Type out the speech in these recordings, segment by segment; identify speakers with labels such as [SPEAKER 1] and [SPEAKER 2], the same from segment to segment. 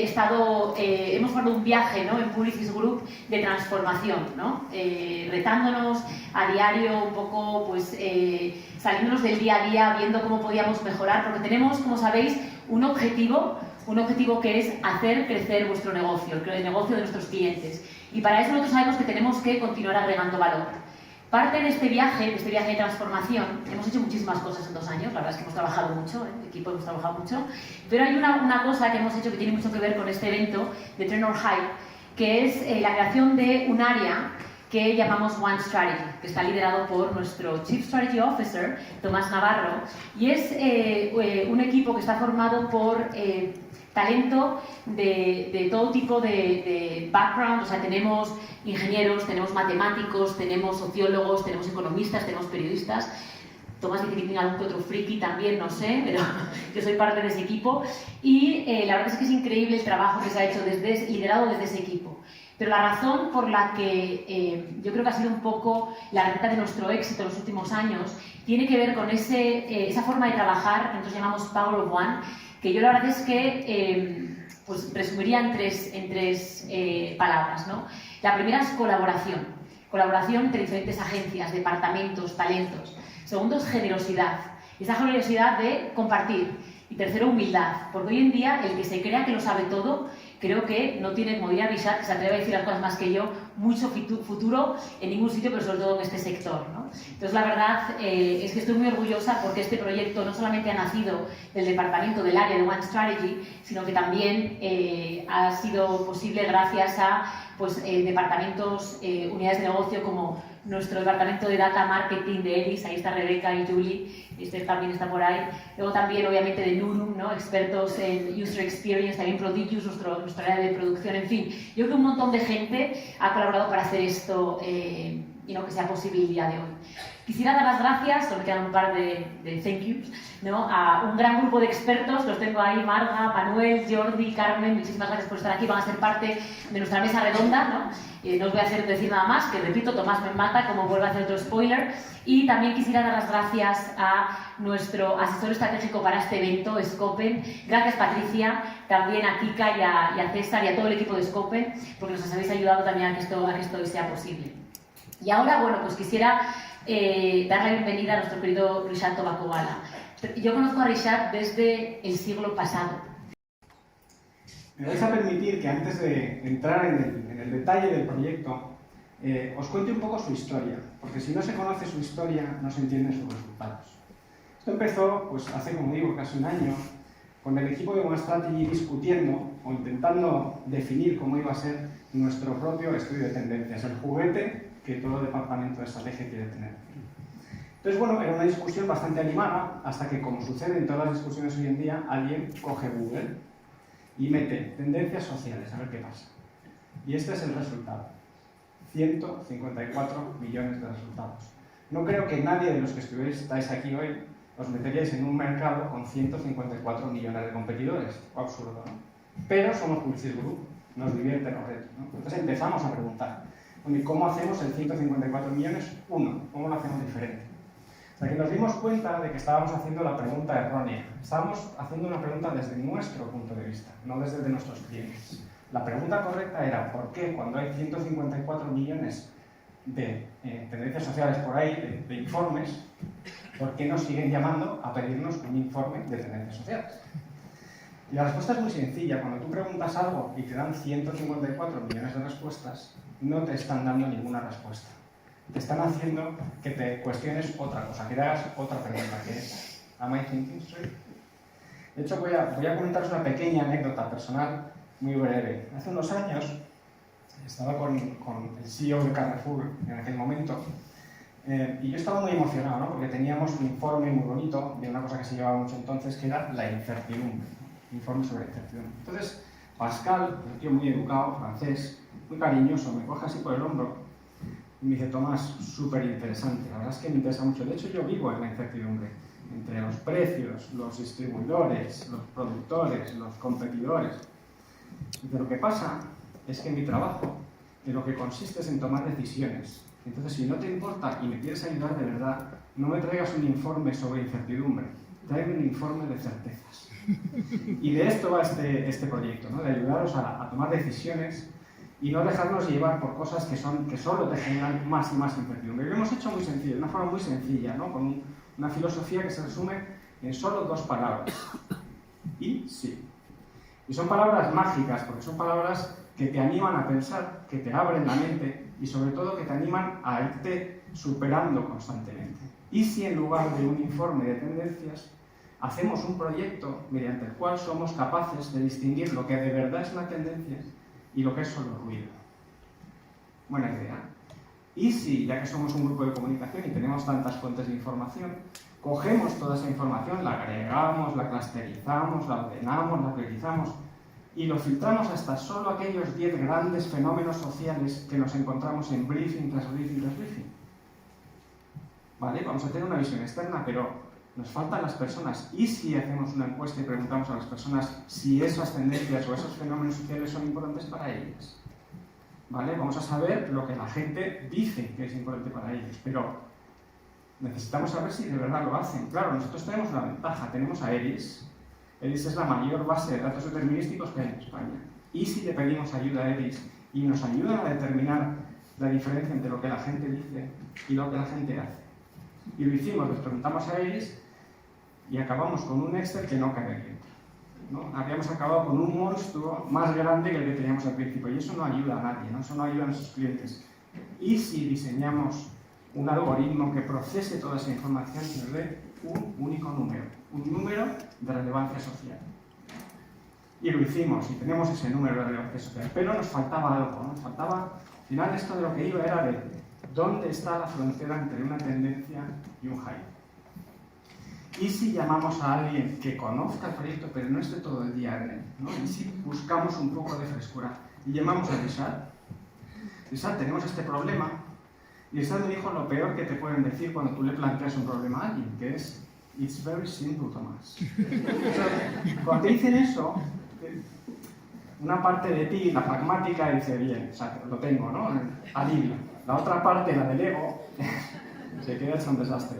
[SPEAKER 1] hemos formado un viaje, ¿no?, en Publicis Group de transformación, ¿no? Retándonos a diario un poco, pues, saliéndonos del día a día, viendo cómo podíamos mejorar, porque tenemos, como sabéis, un objetivo que es hacer crecer vuestro negocio, el negocio de nuestros clientes. Y para eso nosotros sabemos que tenemos que continuar agregando valor. Parte de este viaje de transformación, hemos hecho muchísimas cosas en 2 años, la verdad es que hemos trabajado mucho, el equipo hemos trabajado mucho, pero hay una cosa que hemos hecho que tiene mucho que ver con este evento de Train or Hire, que es la creación de un área que llamamos One Strategy, que está liderado por nuestro Chief Strategy Officer, Tomás Navarro, y es un equipo que está formado por talento de todo tipo de background, o sea, tenemos ingenieros, tenemos matemáticos, tenemos sociólogos, tenemos economistas, tenemos periodistas. Tomás dice que tiene algún que otro friki también, no sé, pero yo soy parte de ese equipo. Y la verdad es que es increíble el trabajo que se ha hecho liderado desde ese equipo. Pero la razón por la que yo creo que ha sido un poco la receta de nuestro éxito en los últimos años tiene que ver con esa forma de trabajar que nosotros llamamos Power of One, que yo la verdad es que pues resumiría en tres palabras, ¿no? La primera es colaboración. Colaboración entre diferentes agencias, departamentos, talentos. Segundo es generosidad. Esa generosidad de compartir. Y tercero, humildad. Porque hoy en día el que se crea que lo sabe todo, creo que no tiene, como diría Richard, que se atreve a decir las cosas más que yo, mucho futuro en ningún sitio, pero sobre todo en este sector, ¿no? Entonces, la verdad es que estoy muy orgullosa porque este proyecto no solamente ha nacido del departamento del área de One Strategy, sino que también ha sido posible gracias a pues, departamentos, unidades de negocio como nuestro departamento de Data Marketing de Elis, ahí está Rebeca y Julie, este también está por ahí. Luego también, obviamente, de Nurum, ¿no?, expertos en User Experience, también Prodigious, nuestra área de producción, en fin. Yo creo que un montón de gente ha colaborado para hacer esto y no que sea posible el día de hoy. Quisiera dar las gracias, solo me quedan un par de thank yous, ¿no?, a un gran grupo de expertos, los tengo ahí, Marga, Manuel, Jordi, Carmen, muchísimas gracias por estar aquí, van a ser parte de nuestra mesa redonda, ¿no? No os voy a hacer decir nada más, que repito, Tomás me mata como vuelvo a hacer otro spoiler. Y también quisiera dar las gracias a nuestro asesor estratégico para este evento, Scopen. Gracias, Patricia, también a Kika y a César y a todo el equipo de Scopen, porque nos habéis ayudado también a que esto hoy sea posible. Y ahora, bueno, pues quisiera dar la bienvenida a nuestro querido Richard Tobacobala. Yo conozco a Richard desde el siglo pasado.
[SPEAKER 2] Me vais a permitir que antes de entrar en el detalle del proyecto, os cuente un poco su historia, porque si no se conoce su historia, no se entienden sus resultados. Esto empezó, pues hace, como digo, casi un año, con el equipo de One Strategy discutiendo o intentando definir cómo iba a ser nuestro propio estudio de tendencias, el juguete que todo departamento de estrategia quiere tener. Entonces, bueno, era una discusión bastante animada, hasta que, como sucede en todas las discusiones hoy en día, alguien coge Google y mete tendencias sociales, a ver qué pasa. Y este es el resultado. 154 millones de resultados. No creo que nadie de los que estáis aquí hoy os meteríais en un mercado con 154 millones de competidores. Absurdo, ¿no? Pero somos Publicis Group, nos divierten los retos, ¿no? Entonces empezamos a preguntar, ¿cómo hacemos el 154 millones? ¿Cómo lo hacemos diferente? O sea, que nos dimos cuenta de que estábamos haciendo la pregunta errónea. Estábamos haciendo una pregunta desde nuestro punto de vista, no desde el de nuestros clientes. La pregunta correcta era, ¿por qué cuando hay 154 millones de tendencias sociales por ahí, de informes, por qué nos siguen llamando a pedirnos un informe de tendencias sociales? Y la respuesta es muy sencilla. Cuando tú preguntas algo y te dan 154 millones de respuestas, no te están dando ninguna respuesta. Te están haciendo que te cuestiones otra cosa, que te hagas otra pregunta, que es ¿Am I thinking straight? De hecho, voy a comentaros una pequeña anécdota personal, muy breve. Hace unos años estaba con el CEO de Carrefour en aquel momento y yo estaba muy emocionado, ¿no?, porque teníamos un informe muy bonito de una cosa que se llevaba mucho entonces, que era la incertidumbre, ¿no? Informe sobre incertidumbre. Entonces, Pascal, un tío muy educado, francés, muy cariñoso, me coge así por el hombro y me dice, Tomás, súper interesante, la verdad es que me interesa mucho. De hecho, yo vivo en la incertidumbre, entre los precios, los distribuidores, los productores, los competidores. Y lo que pasa es que mi trabajo en lo que consiste es en tomar decisiones. Entonces, si no te importa y me quieres ayudar de verdad, no me traigas un informe sobre incertidumbre, traer un informe de certezas. Y de esto va este proyecto, ¿no? De ayudaros a tomar decisiones y no dejarnos llevar por cosas que solo te generan más y más incertidumbre. Y lo hemos hecho muy sencillo, de una forma muy sencilla, ¿no? Con una filosofía que se resume en solo 2 palabras. Y sí. Y son palabras mágicas, porque son palabras que te animan a pensar, que te abren la mente y sobre todo que te animan a irte superando constantemente. Y si en lugar de un informe de tendencias, hacemos un proyecto mediante el cual somos capaces de distinguir lo que de verdad es una tendencia y lo que es solo ruido. Buena idea. Y si, ya que somos un grupo de comunicación y tenemos tantas fuentes de información, cogemos toda esa información, la agregamos, la clusterizamos, la ordenamos, la priorizamos y lo filtramos hasta solo aquellos 10 grandes fenómenos sociales que nos encontramos en briefing tras briefing tras briefing. ¿Vale? Vamos a tener una visión externa, pero nos faltan las personas. ¿Y si hacemos una encuesta y preguntamos a las personas si esas tendencias o esos fenómenos sociales son importantes para ellas? ¿Vale? Vamos a saber lo que la gente dice que es importante para ellos, pero necesitamos saber si de verdad lo hacen. Claro, nosotros tenemos una ventaja, tenemos a ERIS. ERIS es la mayor base de datos determinísticos que hay en España. ¿Y si le pedimos ayuda a ERIS y nos ayudan a determinar la diferencia entre lo que la gente dice y lo que la gente hace? Y lo hicimos, les preguntamos a ERIS y acabamos con un Excel que no cabe dentro, ¿no? Habíamos acabado con un monstruo más grande que el que teníamos al principio y eso no ayuda a nadie, ¿no? Eso no ayuda a nuestros clientes. ¿Y si diseñamos un algoritmo que procese toda esa información y nos dé un único número, un número de relevancia social? Y lo hicimos y tenemos ese número de relevancia social, pero nos faltaba algo, ¿no? Nos faltaba, al final esto de lo que iba era de dónde está la frontera entre una tendencia y un hype. ¿Y si llamamos a alguien que conozca el proyecto pero no esté todo el día en él, ¿no? ¿Y si buscamos un poco de frescura y llamamos a Rishad? Rishad, tenemos este problema. Y Rishad me dijo lo peor que te pueden decir cuando tú le planteas un problema a alguien, que es "It's very simple, Tomás". Cuando te dicen eso, una parte de ti, la pragmática, dice bien, o sea, lo tengo, ¿no? Alivio. La otra parte, la del ego, se queda hecho un desastre.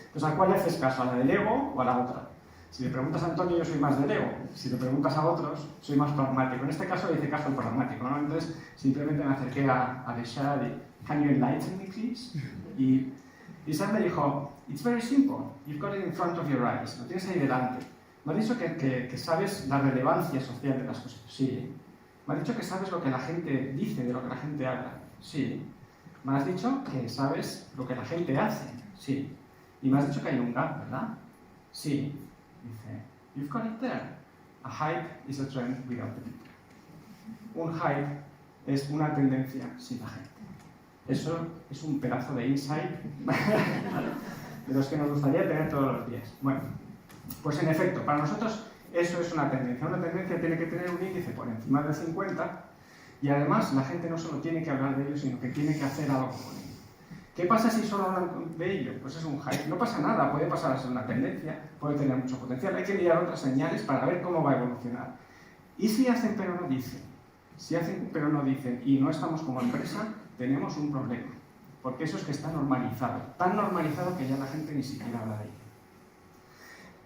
[SPEAKER 2] Entonces, ¿a cuál le haces caso? ¿A la del ego o a la otra? Si le preguntas a Antonio, yo soy más del ego. Si le preguntas a otros, soy más pragmático. En este caso, le hice caso al pragmático, ¿no? Entonces, simplemente me acerqué a Rishad y "Can you enlighten me, please?". Y Rishad me dijo, "It's very simple. You've got it in front of your eyes". Lo tienes ahí delante. Me ha dicho que sabes la relevancia social de las cosas. Sí. Me ha dicho que sabes lo que la gente dice, de lo que la gente habla. Sí. Me has dicho que sabes lo que la gente hace. Sí. Y me has dicho que hay un gap, ¿verdad? Sí. Dice, "You've got it there. A hype is a trend without the people". Un hype es una tendencia sin la gente. Eso es un pedazo de insight de los que nos gustaría tener todos los días. Bueno, pues en efecto, para nosotros eso es una tendencia. Una tendencia tiene que tener un índice por encima de 50 y además la gente no solo tiene que hablar de ello, sino que tiene que hacer algo con ello. ¿Qué pasa si solo hablan de ello? Pues es un hype. No pasa nada, puede pasar a ser una tendencia, puede tener mucho potencial. Hay que mirar otras señales para ver cómo va a evolucionar. ¿Y si hacen pero no dicen? Si hacen pero no dicen y no estamos como empresa, tenemos un problema. Porque eso es que está normalizado. Tan normalizado que ya la gente ni siquiera habla de ello.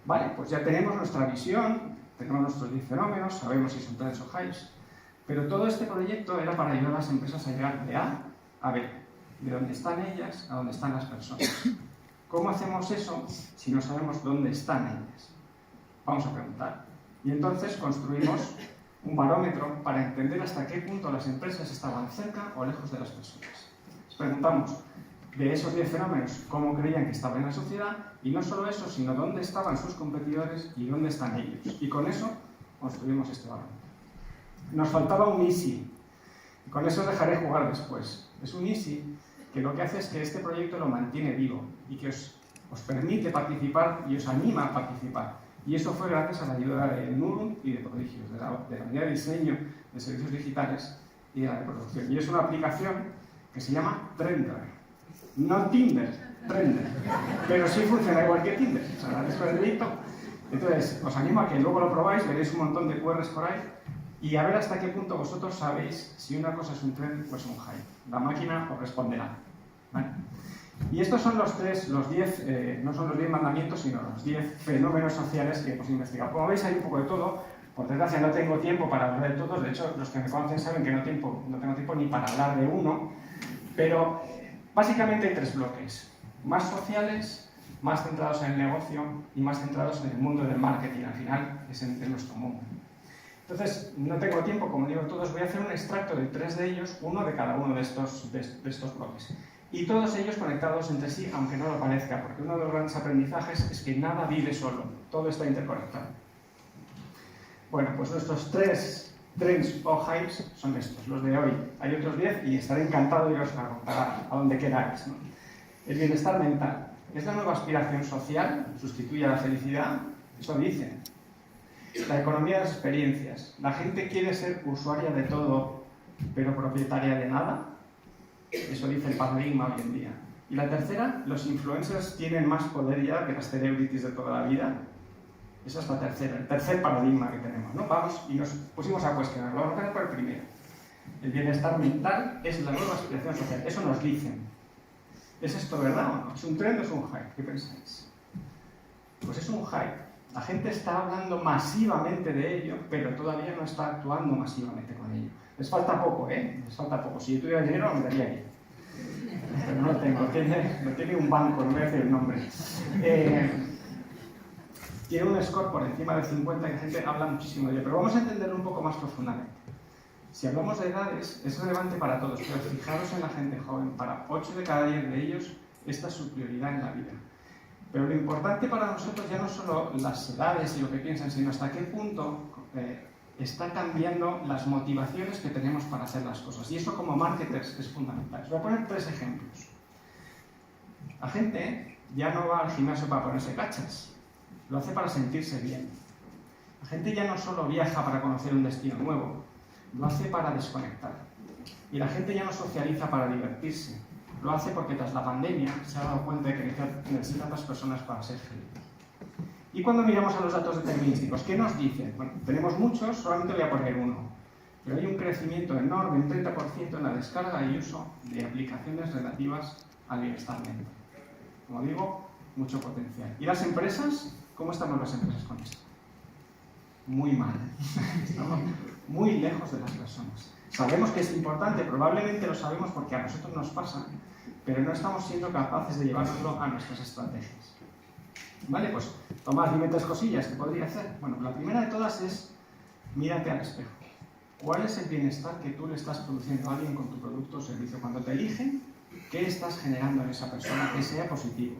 [SPEAKER 2] Vale, pues ya tenemos nuestra visión, tenemos nuestros 10 fenómenos, sabemos si son trends o hypes, pero todo este proyecto era para ayudar a las empresas a llegar de A a B, de dónde están ellas a dónde están las personas. ¿Cómo hacemos eso si no sabemos dónde están ellas? Vamos a preguntar. Y entonces construimos un barómetro para entender hasta qué punto las empresas estaban cerca o lejos de las personas. Les preguntamos de esos 10 fenómenos cómo creían que estaban en la sociedad y no solo eso, sino dónde estaban sus competidores y dónde están ellos. Y con eso construimos este barómetro. Nos faltaba un easy. Y con eso os dejaré jugar después. Es un easy que lo que hace es que este proyecto lo mantiene vivo y que os permite participar y os anima a participar. Y eso fue gracias a la ayuda de Nurum y de Prodigios, de la unidad de diseño de servicios digitales y de la de producción. Y es una aplicación que se llama Trender. No Tinder, Trender. Pero sí funciona igual que Tinder. O sea, es el dedito. Entonces, os animo a que luego lo probáis, veréis un montón de QRs por ahí y a ver hasta qué punto vosotros sabéis si una cosa es un trend o es un hype. La máquina os responderá. ¿Vale? Y estos son los 10, no son los 10 mandamientos, sino los 10 fenómenos sociales que hemos investigado. Como veis, hay un poco de todo. Por desgracia, no tengo tiempo para hablar de todos. De hecho, los que me conocen saben que no tengo tiempo ni para hablar de uno. Pero básicamente hay 3 bloques. Más sociales, más centrados en el negocio y más centrados en el mundo del marketing. Al final, es en nuestro mundo. Entonces, no tengo tiempo, como digo todos, voy a hacer un extracto de 3 de ellos, uno de cada uno de estos bloques. Y todos ellos conectados entre sí, aunque no lo parezca, porque uno de los grandes aprendizajes es que nada vive solo, todo está interconectado. Bueno, pues nuestros 3 trends o hypes son estos, los de hoy. Hay otros 10 y estaré encantado de iros a contar a donde queráis, ¿no? El bienestar mental. ¿Es la nueva aspiración social? ¿Sustituye a la felicidad? Eso dicen. La economía de las experiencias. ¿La gente quiere ser usuaria de todo, pero propietaria de nada? Eso dice el paradigma hoy en día. Y la tercera, los influencers tienen más poder ya que las celebrities de toda la vida. Esa es la tercera, el tercer paradigma que tenemos, ¿no? Vamos y nos pusimos a cuestionarlo. Vamos a ver por el primero. El bienestar mental es la nueva aspiración social. Eso nos dicen. ¿Es esto verdad o no? ¿Es un trend o es un hype? ¿Qué pensáis? Pues es un hype. La gente está hablando masivamente de ello, pero todavía no está actuando masivamente con ello. Les falta poco, ¿eh? Les falta poco. Si yo tuviera dinero, lo metería ahí. Pero no lo tengo. Lo tiene un banco, no voy a decir el nombre. Tiene un score por encima de 50 y la gente habla muchísimo de ello. Pero vamos a entenderlo un poco más profundamente. Si hablamos de edades, es relevante para todos, pero fijaros en la gente joven. Para 8 de cada 10 de ellos, esta es su prioridad en la vida. Pero lo importante para nosotros ya no solo las edades y lo que piensan, sino hasta qué punto está cambiando las motivaciones que tenemos para hacer las cosas. Y eso como marketers es fundamental. Os voy a poner 3 ejemplos. La gente ya no va al gimnasio para ponerse cachas, lo hace para sentirse bien. La gente ya no solo viaja para conocer un destino nuevo, lo hace para desconectar. Y la gente ya no socializa para divertirse, lo hace porque tras la pandemia se ha dado cuenta de que necesita más personas para ser feliz. Y cuando miramos a los datos determinísticos, ¿qué nos dicen? Bueno, tenemos muchos, solamente voy a poner uno. Pero hay un crecimiento enorme, un 30% en la descarga y uso de aplicaciones relativas al bienestar mental. Como digo, mucho potencial. ¿Y las empresas? ¿Cómo estamos las empresas con esto? Muy mal. Estamos muy lejos de las personas. Sabemos que es importante, probablemente lo sabemos porque a nosotros nos pasa, pero no estamos siendo capaces de llevarlo a nuestras estrategias. Vale, pues Tomás, dime 3 cosillas que podría hacer. Bueno, la primera de todas es mírate al espejo. ¿Cuál es el bienestar que tú le estás produciendo a alguien con tu producto o servicio? Cuando te eligen, ¿qué estás generando en esa persona que sea positivo?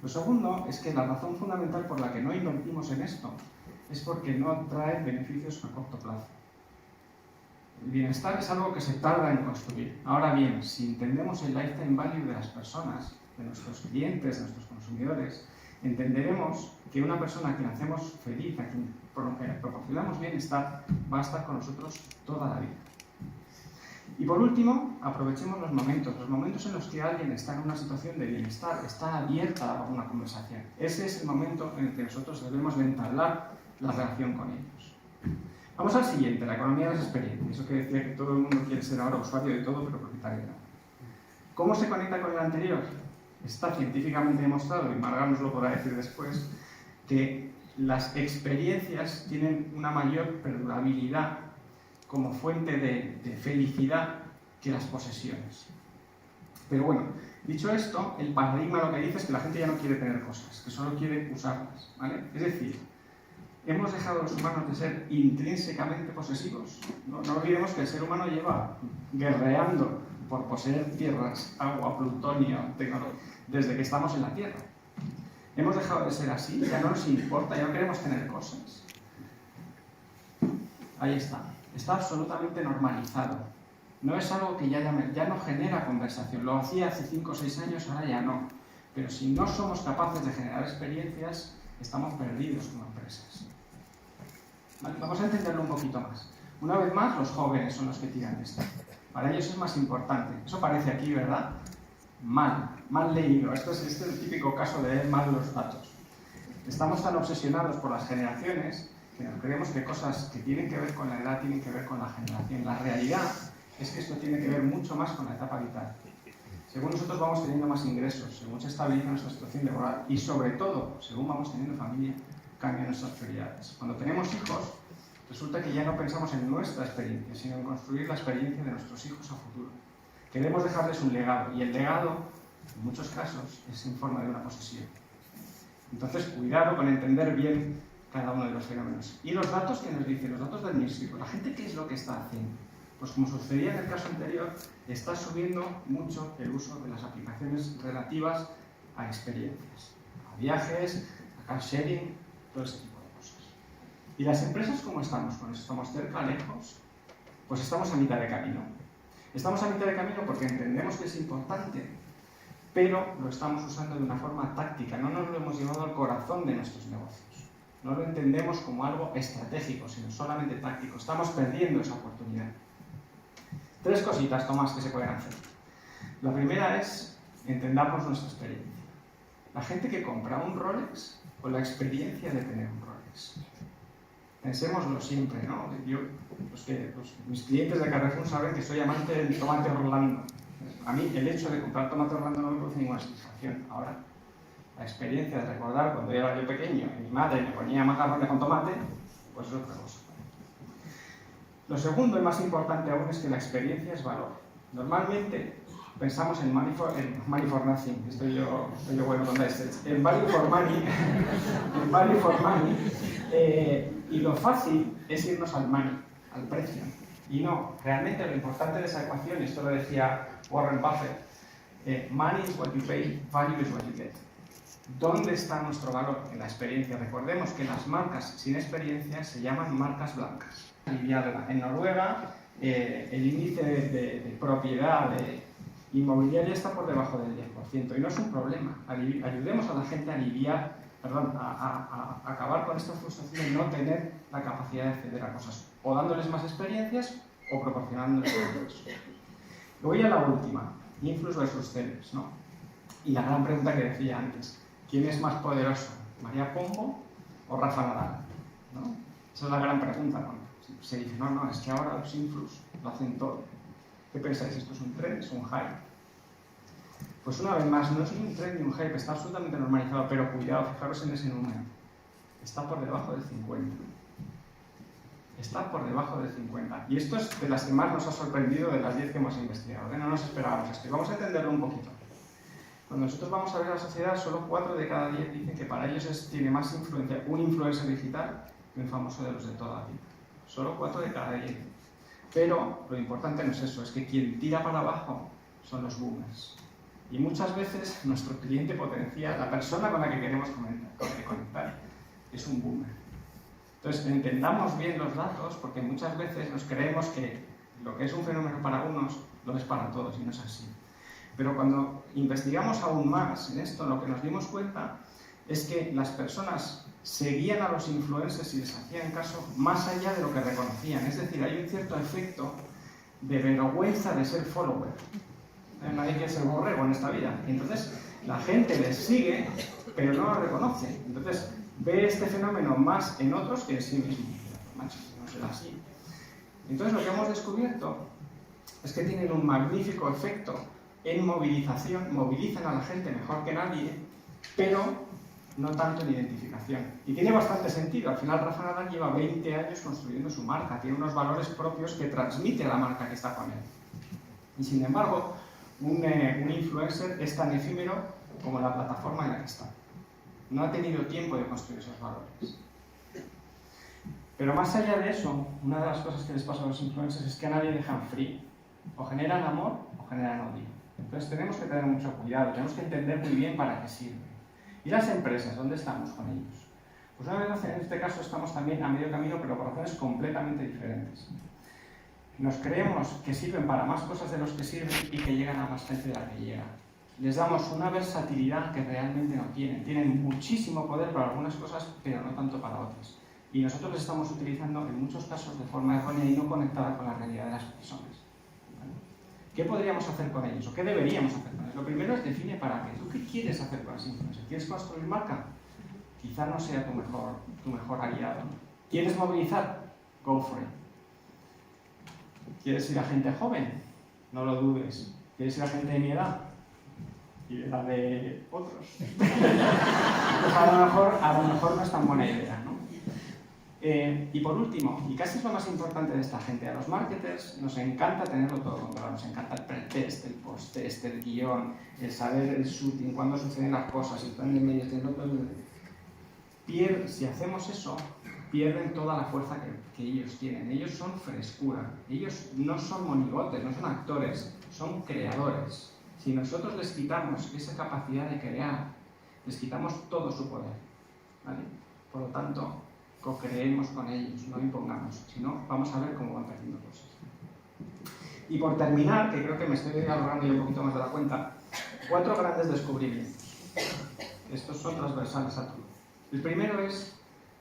[SPEAKER 2] Lo segundo es que la razón fundamental por la que no invertimos en esto es porque no trae beneficios a corto plazo. El bienestar es algo que se tarda en construir. Ahora bien, si entendemos el lifetime value de las personas, de nuestros clientes, de nuestros consumidores, entenderemos que una persona a quien hacemos feliz, a quien proporcionamos bienestar, va a estar con nosotros toda la vida. Y por último, aprovechemos los momentos en los que alguien está en una situación de bienestar, está abierta a una conversación. Ese es el momento en el que nosotros debemos de entablar la relación con ellos. Vamos al siguiente, la economía de las experiencias. Eso que decía que todo el mundo quiere ser ahora usuario de todo, pero propietario de nada. ¿Cómo se conecta con el anterior? Está científicamente demostrado, y Marga nos lo podrá decir después, que las experiencias tienen una mayor perdurabilidad como fuente de felicidad que las posesiones. Pero bueno, dicho esto, el paradigma lo que dice es que la gente ya no quiere tener cosas, que solo quiere usarlas, ¿vale? Es decir, ¿hemos dejado los humanos de ser intrínsecamente posesivos? No olvidemos que el ser humano lleva guerreando por poseer tierras, agua, plutonio, tecnología, desde que estamos en la Tierra. ¿Hemos dejado de ser así? ¿Ya no nos importa? ¿Ya no queremos tener cosas? Ahí está. Está absolutamente normalizado. No es algo que ya no genera conversación. Lo hacía hace 5 o 6 años, ahora ya no. Pero si no somos capaces de generar experiencias, estamos perdidos como empresas. Vale, vamos a entenderlo un poquito más. Una vez más, los jóvenes son los que tiran esto. Para ellos es más importante. Eso parece aquí, ¿verdad? Mal leído. Este es el típico caso de leer mal los datos. Estamos tan obsesionados por las generaciones que nos creemos que cosas que tienen que ver con la edad tienen que ver con la generación. La realidad es que esto tiene que ver mucho más con la etapa vital. según nosotros vamos teniendo más ingresos, según se estabiliza nuestra situación laboral y sobre todo, según vamos teniendo familia, cambian nuestras prioridades. Cuando tenemos hijos, resulta que ya no pensamos en nuestra experiencia, sino en construir la experiencia de nuestros hijos a futuro. Queremos dejarles un legado y el legado, en muchos casos, es en forma de una posesión. Entonces, cuidado con entender bien cada uno de los fenómenos. Y los datos que nos dicen, los datos del MISIO, la gente, ¿qué es lo que está haciendo? Pues como sucedía en el caso anterior, está subiendo mucho el uso de las aplicaciones relativas a experiencias, a viajes, a car sharing, todo ese tipo de cosas. ¿Y las empresas cómo estamos con eso? ¿Estamos cerca, lejos? Pues estamos a mitad de camino. Estamos a mitad de camino porque entendemos que es importante, pero lo estamos usando de una forma táctica, no nos lo hemos llevado al corazón de nuestros negocios. No lo entendemos como algo estratégico, sino solamente táctico. Estamos perdiendo esa oportunidad. 3 cositas, Tomás, que se pueden hacer. La primera es entendamos nuestra experiencia. La gente que compra un Rolex o la experiencia de tener un Rolex. Pensémoslo siempre, ¿no? Mis clientes de Carrefour saben que soy amante del tomate Orlando. A mí el hecho de comprar tomate Orlando no me produce ninguna satisfacción. Ahora, la experiencia de recordar cuando era yo pequeño y mi madre me ponía macarrones con tomate, pues es otra cosa. Lo segundo y más importante aún es que la experiencia es valor. Normalmente pensamos en money for nothing, estoy yo bueno con este, en value for money, y lo fácil es irnos al money, al precio. Y no, realmente lo importante de esa ecuación, y esto lo decía Warren Buffett, money is what you pay, value is what you get. ¿Dónde está nuestro valor? En la experiencia. Recordemos que las marcas sin experiencia se llaman marcas blancas. En Noruega, el índice de propiedad inmobiliaria está por debajo del 10%, y no es un problema. Ayudemos a la gente a acabar con esta frustración de no tener la capacidad de acceder a cosas, o dándoles más experiencias o proporcionándoles otras. Luego ya la última, influx versus sellers, ¿no? Y la gran pregunta que decía antes, ¿quién es más poderoso, María Pombo o Rafa Nadal? ¿No? Esa es la gran pregunta, ¿no? Se dice, no, es que ahora los influx lo hacen todo. ¿Qué pensáis? ¿Esto es un trend? ¿Es un hype? Pues una vez más, no es ni un trend ni un hype, está absolutamente normalizado, pero cuidado, fijaros en ese número. Está por debajo del 50. Está por debajo del 50. Y esto es de las que más nos ha sorprendido de las 10 que hemos investigado. No nos esperábamos esto. Y vamos a entenderlo un poquito. Cuando nosotros vamos a ver la sociedad, solo 4 de cada 10 dicen que para ellos tiene más influencia un influencer digital que un famoso de los de toda la vida. Solo 4 de cada 10. Pero lo importante no es eso, es que quien tira para abajo son los boomers. Y muchas veces nuestro cliente potencial, la persona con la que queremos conectar, es un boomer. Entonces, entendamos bien los datos, porque muchas veces nos creemos que lo que es un fenómeno para unos lo es para todos, y no es así. Pero cuando investigamos aún más en esto, lo que nos dimos cuenta es que las personas seguían a los influencers y les hacían caso más allá de lo que reconocían. Es decir, hay un cierto efecto de vergüenza de ser follower. Nadie quiere ser borrego en esta vida. Entonces, la gente les sigue, pero no lo reconoce. Entonces, ve este fenómeno más en otros que en sí mismo. Macho, no será así. Entonces, lo que hemos descubierto es que tienen un magnífico efecto en movilización, movilizan a la gente mejor que nadie, pero no tanto en identificación. Y tiene bastante sentido. Al final, Rafa Nadal lleva 20 años construyendo su marca, tiene unos valores propios que transmite a la marca que está con él. Y sin embargo, un influencer es tan efímero como la plataforma en la que está. No ha tenido tiempo de construir esos valores. Pero más allá de eso, una de las cosas que les pasa a los influencers es que a nadie dejan free. O generan amor o generan odio. Entonces tenemos que tener mucho cuidado, tenemos que entender muy bien para qué sirve. ¿Y las empresas? ¿Dónde estamos con ellos? Pues una vez en este caso estamos también a medio camino, pero por razones completamente diferentes. Nos creemos que sirven para más cosas de los que sirven y que llegan a más gente de la que llega. Les damos una versatilidad que realmente no tienen. Tienen muchísimo poder para algunas cosas, pero no tanto para otras. Y nosotros les estamos utilizando en muchos casos de forma errónea y no conectada con la realidad de las personas. ¿Qué podríamos hacer con ellos? ¿O qué deberíamos hacer con ellos? Lo primero es define para qué. ¿Tú qué quieres hacer con las influencers? ¿Quieres construir marca? Quizá no sea tu mejor aliado. ¿Quieres movilizar? Go for it. ¿Quieres ir a gente joven? No lo dudes. ¿Quieres ir a gente de mi edad? y de la de otros, pues a lo mejor no es tan buena idea, ¿no? Y por último, y casi es lo más importante de esta gente, a los marketers nos encanta tenerlo todo controlado, nos encanta el pretest, el post-test, el guión, el saber el shooting, cuándo suceden las cosas, el plan de medios, si hacemos eso, pierden toda la fuerza que ellos tienen. Ellos son frescura, ellos no son monigotes, no son actores, son creadores. Si nosotros les quitamos esa capacidad de crear, les quitamos todo su poder, ¿vale? Por lo tanto, co-creemos con ellos, no impongamos, si no, vamos a ver cómo van perdiendo cosas. Y por terminar, que creo que me estoy alargando ya un poquito más de la cuenta, 4 grandes descubrimientos. Estos son transversales a todo. El primero es,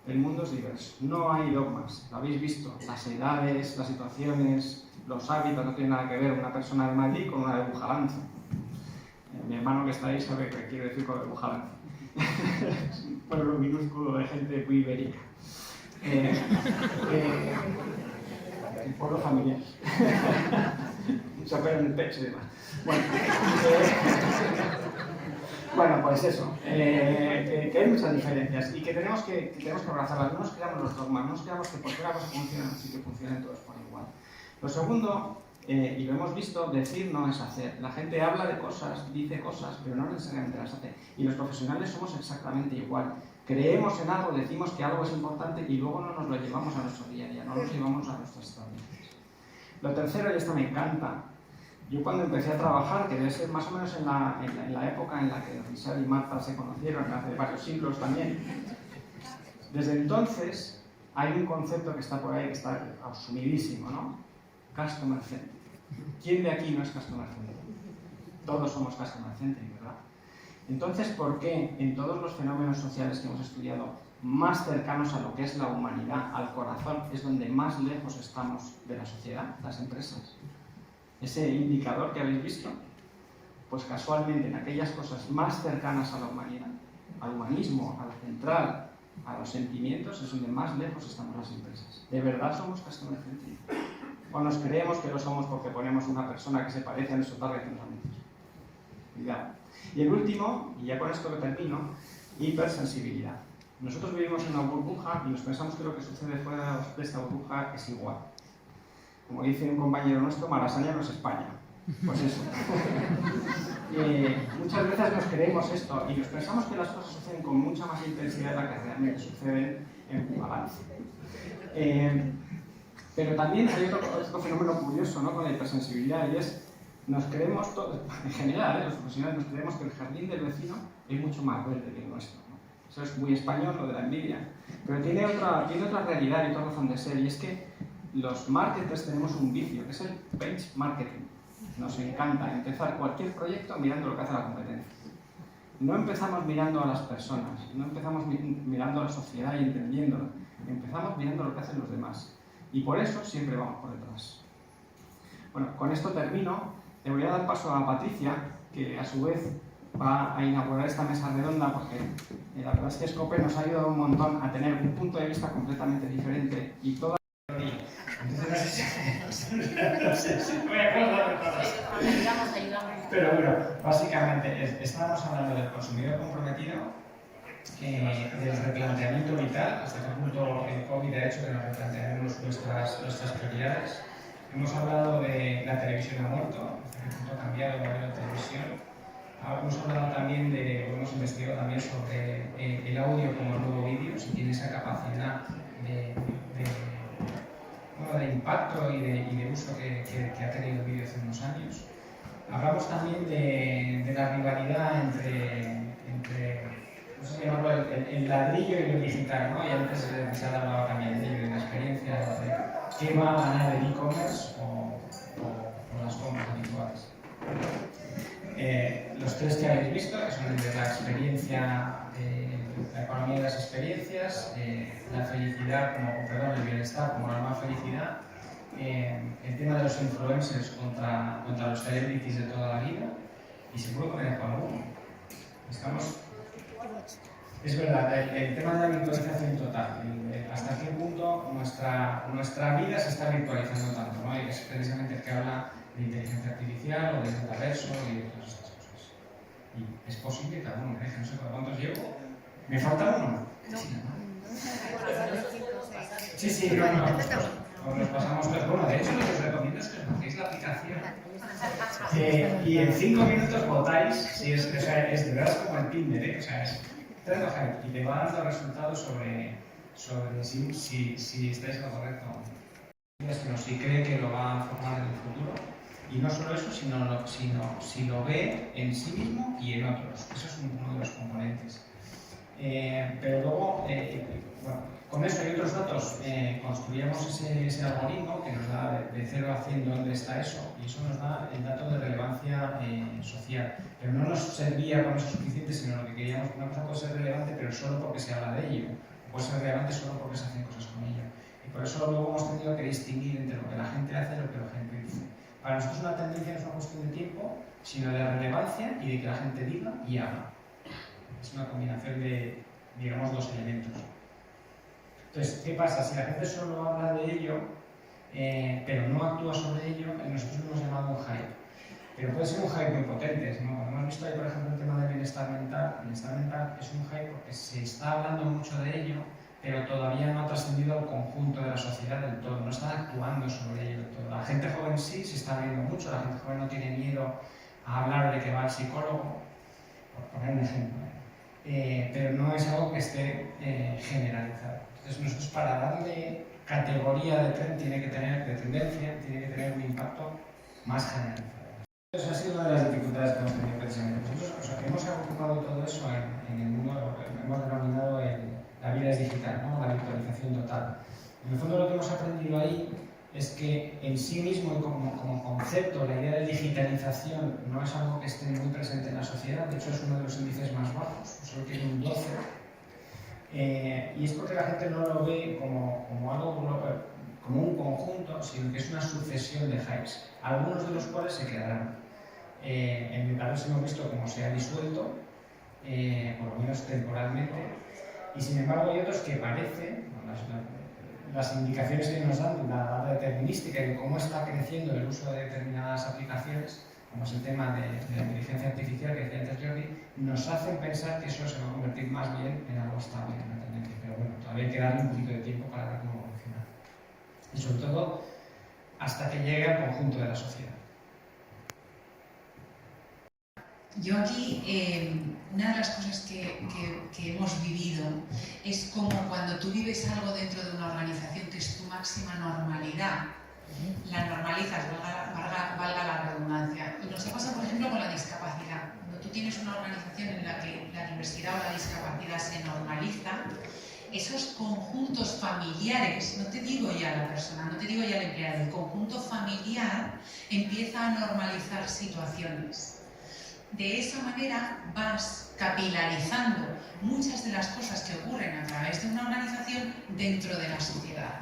[SPEAKER 2] el mundo es diverso, no hay dogmas, lo habéis visto, las edades, las situaciones, los hábitos no tienen nada que ver una persona de Madrid con una de Bujalance. Mi hermano que está ahí sabe qué quiere decir con de Bujalance. Es un pueblo minúsculo de gente muy ibérica. El pueblo familiar. Se opera en el pecho y demás. Bueno, pues eso, que hay muchas diferencias y que tenemos que abrazarlas. No nos creamos los dogmas, no nos creamos que porque una cosa funciona, así que funcionen todos por igual. Lo segundo, y lo hemos visto, decir no es hacer. La gente habla de cosas, dice cosas, pero no necesariamente las hace. Y los profesionales somos exactamente igual. Creemos en algo, decimos que algo es importante y luego no nos lo llevamos a nuestro día a día, no lo llevamos a nuestras estrategias. Lo tercero, y esto me encanta, yo cuando empecé a trabajar, que debe ser más o menos en la época en la que Richard y Marta se conocieron, hace varios siglos también, desde entonces hay un concepto que está por ahí, que está asumidísimo, ¿no? Customer centric. ¿Quién de aquí no es customer centric? Todos somos customer centric, ¿verdad? Entonces, ¿por qué en todos los fenómenos sociales que hemos estudiado, más cercanos a lo que es la humanidad, al corazón, es donde más lejos estamos de la sociedad, las empresas? Ese indicador que habéis visto, pues casualmente en aquellas cosas más cercanas a la humanidad, al humanismo, a la central, a los sentimientos, es donde más lejos estamos las empresas. ¿De verdad somos customer centric? ¿O nos creemos que lo somos porque ponemos una persona que se parece a nuestro target en los anuncios? Cuidado. Y el último, y ya con esto que termino, hipersensibilidad. Nosotros vivimos en una burbuja y nos pensamos que lo que sucede fuera de esta burbuja es igual. Como dice un compañero nuestro, Malasaña no es España. Pues eso. Muchas veces nos creemos esto y nos pensamos que las cosas suceden con mucha más intensidad de la que realmente suceden en balance. Pero también hay otro fenómeno curioso, ¿no?, con la hipersensibilidad, y es, nos creemos todos, en general, los profesionales nos creemos que el jardín del vecino es mucho más verde que el nuestro, ¿no? Eso es muy español, lo de la envidia. Pero tiene otra realidad y otra razón de ser, y es que los marketers tenemos un vicio, que es el benchmarking. Nos encanta empezar cualquier proyecto mirando lo que hace la competencia. No empezamos mirando a las personas, no empezamos mirando a la sociedad y entendiéndola, empezamos mirando lo que hacen los demás. Y por eso siempre vamos por detrás. Bueno, con esto termino. Le voy a dar paso a Patricia, que a su vez va a inaugurar esta mesa redonda, porque la verdad es que Scope nos ha ayudado un montón a tener un punto de vista completamente diferente y toda... Pero bueno, básicamente estábamos hablando del consumidor comprometido, del replanteamiento vital, hasta qué punto el COVID ha hecho que nos replanteemos nuestras prioridades. Hemos hablado de la televisión ha muerto, hasta qué punto ha cambiado el modelo de televisión. Hemos hablado también hemos investigado también sobre el audio como nuevo vídeo, si tiene esa capacidad de impacto y de uso que ha tenido el vídeo hace unos años. Hablamos también de la rivalidad entre no sé llamarlo el ladrillo y lo digital, ¿no? Y antes se ha hablado también de ello, de la experiencia de qué va a ganar el e-commerce o las compras habituales. Los tres que habéis visto, que son de la experiencia, la economía de las experiencias, la felicidad el bienestar como la nueva felicidad, el tema de los influencers contra los celebrities de toda la vida, y seguro que me dejo alguno. Es verdad, el tema de la virtualización total, hasta qué punto nuestra vida se está virtualizando tanto, ¿no? Y es precisamente el que habla de inteligencia artificial o de metaverso y de todas estas cosas. Y es posible que cada uno me deje, no sé cuántos llevo. ¿Me falta uno? Sí, no. Nos pasamos todo. Bueno, de hecho, lo que os recomiendo es que os bajéis la aplicación y en 5 minutos votáis, si es que, o sea, es de verdad como el Tinder, ¿eh? O sea, es y te va dando resultados sobre si estáis en lo correcto. Es que no, si cree que lo va a formar en el futuro. Y no solo eso, sino si lo ve en sí mismo y en otros. Eso es uno de los componentes. Pero luego, bueno, con eso y otros datos construíamos ese algoritmo que nos da de 0 a 100 dónde está eso, y eso nos da el dato de relevancia social. Pero no nos servía con eso suficiente, sino lo que queríamos, una cosa puede ser relevante, pero solo porque se habla de ello, puede ser relevante solo porque se hacen cosas con ello. Y por eso luego hemos tenido que distinguir entre lo que la gente hace y lo que la gente dice. Para nosotros una tendencia no es una cuestión de tiempo, sino de relevancia y de que la gente diga y haga. Es una combinación de, digamos, dos elementos. Entonces, ¿qué pasa? Si la gente solo habla de ello, pero no actúa sobre ello, nosotros lo hemos llamado un hype. Pero puede ser un hype muy potente, ¿no? Como hemos visto ahí, por ejemplo, el tema del bienestar mental. El bienestar mental es un hype porque se está hablando mucho de ello, pero todavía no ha trascendido al conjunto de la sociedad del todo, no está actuando sobre ello del todo. La gente joven sí se está abriendo mucho, la gente joven no tiene miedo a hablar de que va al psicólogo, por poner un ejemplo. Pero no es algo que esté generalizado. Entonces nosotros, para darle categoría de trend, de tendencia, tiene que tener un impacto más generalizado. Esa ha sido una de las dificultades que hemos tenido precisamente. Nosotros hemos agrupado todo eso en el mundo, lo que hemos denominado la vida es digital, ¿no? La virtualización total. En el fondo lo que hemos aprendido ahí es que en sí mismo y como concepto la idea de digitalización no es algo que esté muy presente en la sociedad, de hecho es uno de los índices más bajos, solo tiene un 12, y es porque la gente no lo ve como algo como un conjunto, sino que es una sucesión de hypes, algunos de los cuales se quedarán. En Metaverse hemos visto cómo se ha disuelto, por lo menos temporalmente, y sin embargo hay otros que parecen, las indicaciones que nos dan, la data determinística y de cómo está creciendo el uso de determinadas aplicaciones, como es el tema de la inteligencia artificial que decía antes Jordi, nos hacen pensar que eso se va a convertir más bien en algo estable, en una tendencia. Pero bueno, todavía hay que darle un poquito de tiempo para ver cómo evoluciona. Y sobre todo, hasta que llegue al conjunto de la sociedad.
[SPEAKER 3] Yo aquí, una de las cosas que hemos vivido es como cuando tú vives algo dentro de una organización que es tu máxima normalidad, la normalizas, valga la redundancia. Y nos ha pasado, por ejemplo, con la discapacidad. Cuando tú tienes una organización en la que la diversidad o la discapacidad se normaliza, esos conjuntos familiares, no te digo ya la persona, no te digo ya el empleado, el conjunto familiar empieza a normalizar situaciones. De esa manera vas capilarizando muchas de las cosas que ocurren a través de una organización dentro de la sociedad.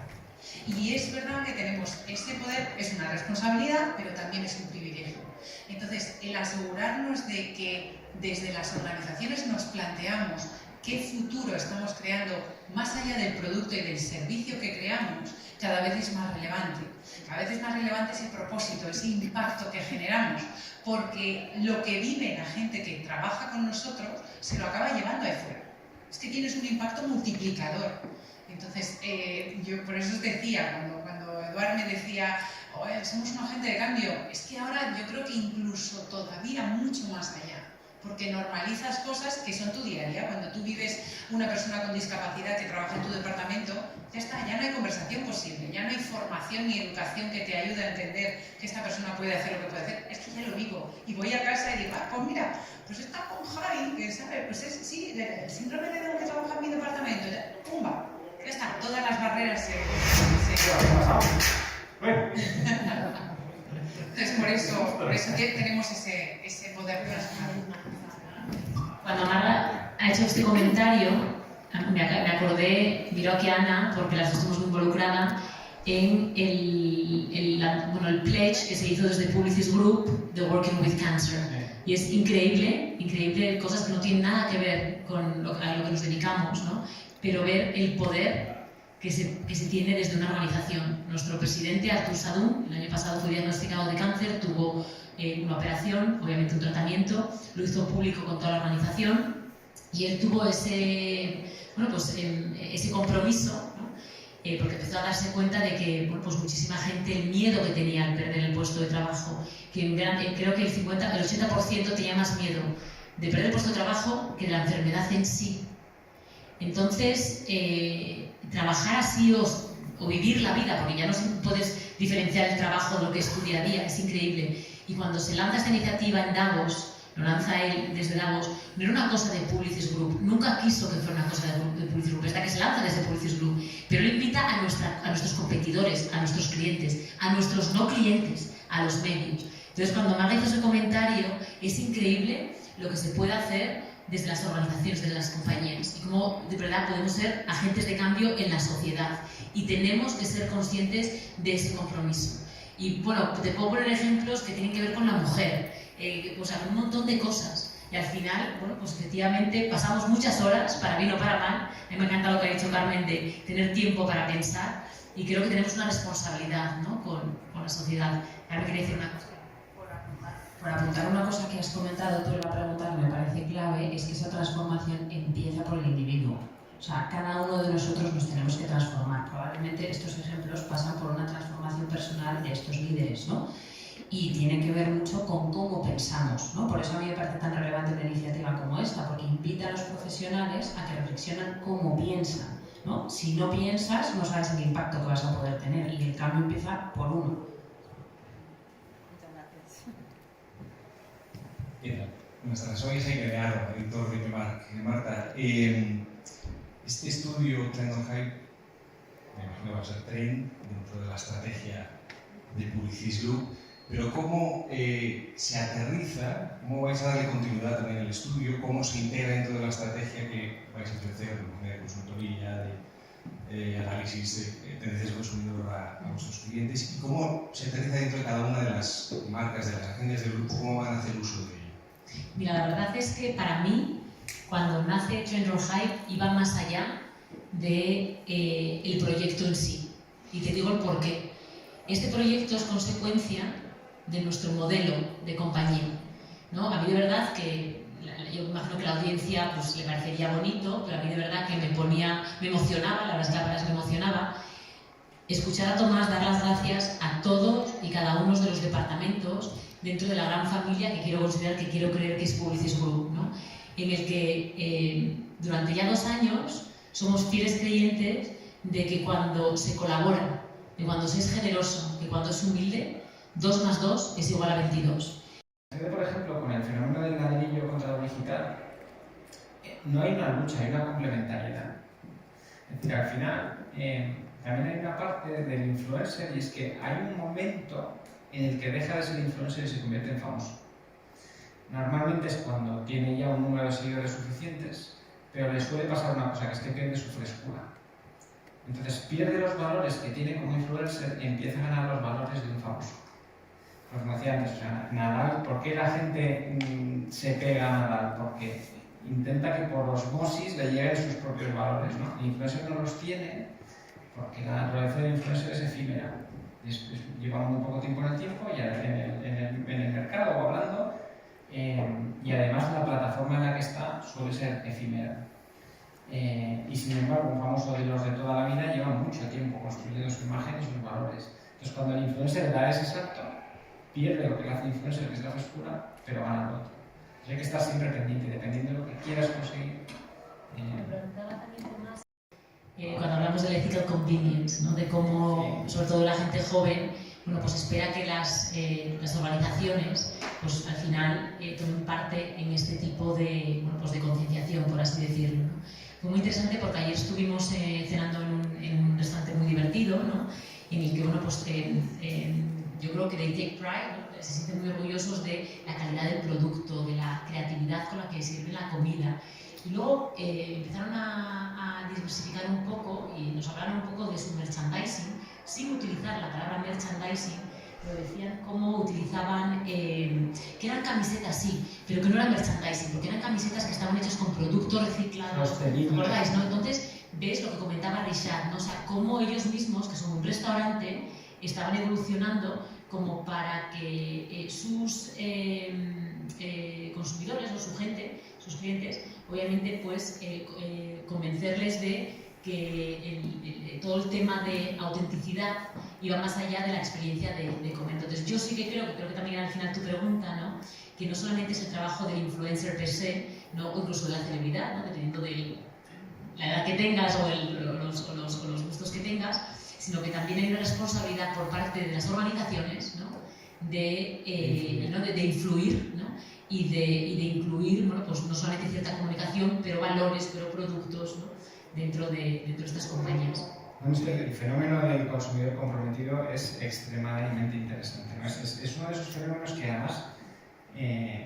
[SPEAKER 3] Y es verdad que tenemos ese poder, es una responsabilidad, pero también es un privilegio. Entonces, el asegurarnos de que desde las organizaciones nos planteamos qué futuro estamos creando más allá del producto y del servicio que creamos, cada vez es más relevante. Cada vez es más relevante ese propósito, ese impacto que generamos, porque lo que vive la gente que trabaja con nosotros se lo acaba llevando ahí fuera. Es que tienes un impacto multiplicador. Entonces, yo por eso os decía, cuando Eduard me decía, somos un agente de cambio, es que ahora yo creo que incluso todavía mucho más allá. Porque normalizas cosas que son tu día a día. Cuando tú vives una persona con discapacidad que trabaja en tu departamento, ya está, ya no hay conversación posible, ya no hay formación ni educación que te ayude a entender que esta persona puede hacer lo que puede hacer. Es que ya lo vivo. Y voy a casa y digo, pues mira, pues está con Javi, que sabe, pues sí, el síndrome de Down que trabaja en mi departamento, ya, ¡pumba! Ya está, todas las barreras se...
[SPEAKER 2] Bueno.
[SPEAKER 3] Entonces, por eso tenemos ese poder personal.
[SPEAKER 1] Cuando Marga ha hecho este comentario, me acordé, miro aquí a Ana, porque las dos estamos muy involucradas, en el pledge que se hizo desde Publicis Group de Working with Cancer. Y es increíble, cosas que no tienen nada que ver con a lo que nos dedicamos, ¿no? Pero ver el poder
[SPEAKER 4] que se tiene desde una organización. Nuestro presidente, Artur Sadun, el año pasado fue diagnosticado de cáncer, tuvo una operación, obviamente un tratamiento, lo hizo público con toda la organización y él tuvo ese compromiso, ¿no? Porque empezó a darse cuenta de que muchísima gente, el miedo que tenía al perder el puesto de trabajo, que creo que el 80% tenía más miedo de perder el puesto de trabajo que de la enfermedad en sí. Entonces, trabajar así o vivir la vida, porque ya no puedes diferenciar el trabajo de lo que es tu día a día, es increíble. Y cuando se lanza esta iniciativa en Davos, lo lanza él desde Davos, no era una cosa de Publicis Group, nunca quiso que fuera una cosa de Publicis Group, es la que se lanza desde Publicis Group, pero él invita a nuestros competidores, a nuestros clientes, a nuestros no clientes, a los medios. Entonces, cuando Marga hizo ese comentario, es increíble lo que se puede hacer desde las organizaciones, desde las compañías, y cómo de verdad podemos ser agentes de cambio en la sociedad, y tenemos que ser conscientes de ese compromiso. Y bueno, te puedo poner ejemplos que tienen que ver con la mujer, un montón de cosas. Y al final, bueno, pues efectivamente pasamos muchas horas, para bien o para mal. A mí me encanta lo que ha dicho Carmen de tener tiempo para pensar, y creo que tenemos una responsabilidad, ¿no?, con la sociedad. Ahora me quería decir una cosa.
[SPEAKER 3] Por apuntar una cosa que has comentado tú en la pregunta que me parece clave, es que esa transformación empieza por el individuo. O sea, cada uno de nosotros nos tenemos que transformar. Probablemente estos ejemplos pasan por una transformación personal de estos líderes, ¿no? Y tiene que ver mucho con cómo pensamos, ¿no? Por eso a mí me parece tan relevante una iniciativa como esta, porque invita a los profesionales a que reflexionen cómo piensan, ¿no? Si no piensas, no sabes el impacto que vas a poder tener, y el cambio empieza por uno.
[SPEAKER 5] Buenas tardes, soy Jaime de Aro, editor de Marta. Este estudio, Trend on Hype, me imagino que va a ser Trend dentro de la estrategia de Publicis Group, pero ¿cómo se aterriza, cómo vais a darle continuidad también al estudio, cómo se integra dentro de la estrategia que vais a ofrecer de consultoría, de análisis de tendencias de consumidor a vuestros clientes, y cómo se aterriza dentro de cada una de las marcas, de las agencias del grupo, cómo van a hacer uso de ello?
[SPEAKER 4] Mira, la verdad es que para mí, cuando nace Trend on Hype, iba más allá del proyecto en sí. Y te digo el porqué. Este proyecto es consecuencia de nuestro modelo de compañía, ¿no? A mí de verdad que, yo imagino que la audiencia pues, le parecería bonito, pero a mí de verdad que me emocionaba, la verdad es que la palabra me emocionaba, escuchar a Tomás dar las gracias a todos y cada uno de los departamentos dentro de la gran familia que quiero considerar, que quiero creer que es Publicis Group, ¿no? En el que durante ya 2 años somos fieles creyentes de que cuando se colabora, de cuando se es generoso, de cuando es humilde, 2 más 2 es igual a 22.
[SPEAKER 2] Por ejemplo, con el fenómeno del ladrillo contra lo digital, no hay una lucha, hay una complementariedad. Es decir, al final, también hay una parte del influencer, y es que hay un momento en el que deja de ser influencer y se convierte en famoso. Normalmente es cuando tiene ya un número de seguidores suficientes, pero le suele pasar una cosa, que es que pierde su frescura. Entonces pierde los valores que tiene como influencer y empieza a ganar los valores de un famoso. Como decía antes, o sea, Nadal, ¿por qué la gente se pega a Nadal? Porque intenta que por osmosis le lleguen sus propios valores, ¿no? El influencer no los tiene porque la naturaleza del influencer es efímera. Lleva muy poco tiempo en el tiempo, ya en el mercado o hablando, y además la plataforma en la que está suele ser efímera. Y sin embargo, un famoso de los de toda la vida lleva mucho tiempo construyendo su imagen y sus valores. Entonces, cuando el influencer da ese salto, pierde lo que le hace influencer, que es la frescura, pero gana lo otro. Hay que estar siempre pendiente, dependiendo de lo que quieras conseguir.
[SPEAKER 4] Cuando hablamos del ethical convenience, ¿no? De cómo, sobre todo la gente joven, bueno, pues espera que las organizaciones pues, al final tomen parte en este tipo de, bueno, pues de concienciación, por así decirlo, ¿no? Fue muy interesante porque ayer estuvimos cenando en un restaurante muy divertido, ¿no? En el que, bueno, pues yo creo que they take pride, ¿no? Se sienten muy orgullosos de la calidad del producto, de la creatividad con la que sirven la comida. Y luego empezaron a diversificar un poco y nos hablaron un poco de su merchandising, sin utilizar la palabra merchandising, pero decían cómo utilizaban, que eran camisetas, sí, pero que no eran merchandising, porque eran camisetas que estaban hechas con productos reciclados, ¿recordáis, no? Entonces, ves lo que comentaba Richard, ¿no? O sea, cómo ellos mismos, que son un restaurante, estaban evolucionando como para que sus consumidores o su gente, sus clientes, obviamente, pues convencerles de que todo el tema de autenticidad iba más allá de la experiencia de comer. Entonces, yo sí que creo que también al final tu pregunta, ¿no? Que no solamente es el trabajo del influencer per se, ¿no? O incluso de la celebridad, ¿no? Dependiendo de la edad que tengas o los gustos que tengas, sino que también hay una responsabilidad por parte de las organizaciones, ¿no? de influir, ¿no? y de incluir, bueno, pues no solamente cierta comunicación, pero valores, pero productos, ¿no? dentro de estas compañías.
[SPEAKER 2] El fenómeno del consumidor comprometido es extremadamente interesante, ¿no? Es uno de esos fenómenos que además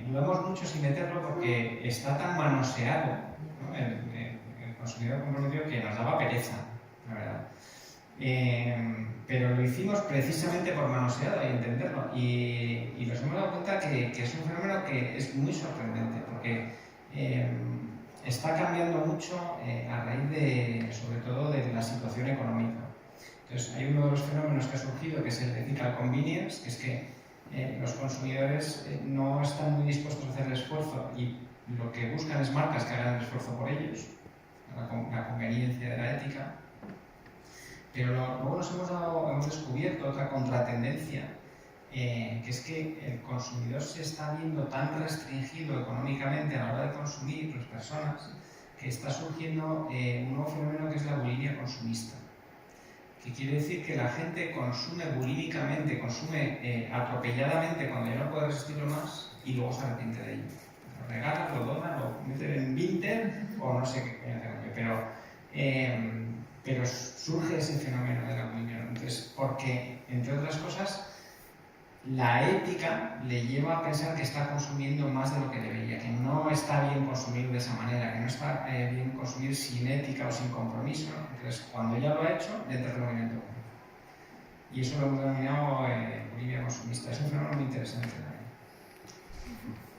[SPEAKER 2] dudamos mucho sin meterlo porque está tan manoseado, ¿no? el consumidor comprometido, que nos daba pereza, la verdad. Pero lo hicimos precisamente por manoseado y entenderlo, y nos hemos dado cuenta que es un fenómeno que es muy sorprendente porque está cambiando mucho a raíz sobre todo de la situación económica. Entonces, hay uno de los fenómenos que ha surgido, que es el ethical convenience, que es que los consumidores no están muy dispuestos a hacer el esfuerzo y lo que buscan es marcas que hagan el esfuerzo por ellos, la conveniencia de la ética. Pero luego hemos descubierto otra contratendencia, que es que el consumidor se está viendo tan restringido económicamente a la hora de consumir, las personas, que está surgiendo un nuevo fenómeno que es la bulimia consumista. Que quiere decir que la gente consume bulímicamente, consume atropelladamente cuando ya no puede resistirlo más y luego se arrepiente de ello. Lo regala, lo dona, lo mete en Vinted o no sé qué, pero surge ese fenómeno de la bulimia. Entonces, porque, entre otras cosas, la ética le lleva a pensar que está consumiendo más de lo que debería, que no está bien consumir de esa manera, que no está bien consumir sin ética o sin compromiso. Entonces, cuando ya lo ha hecho, le entra el movimiento. Y eso lo hemos denominado bulimia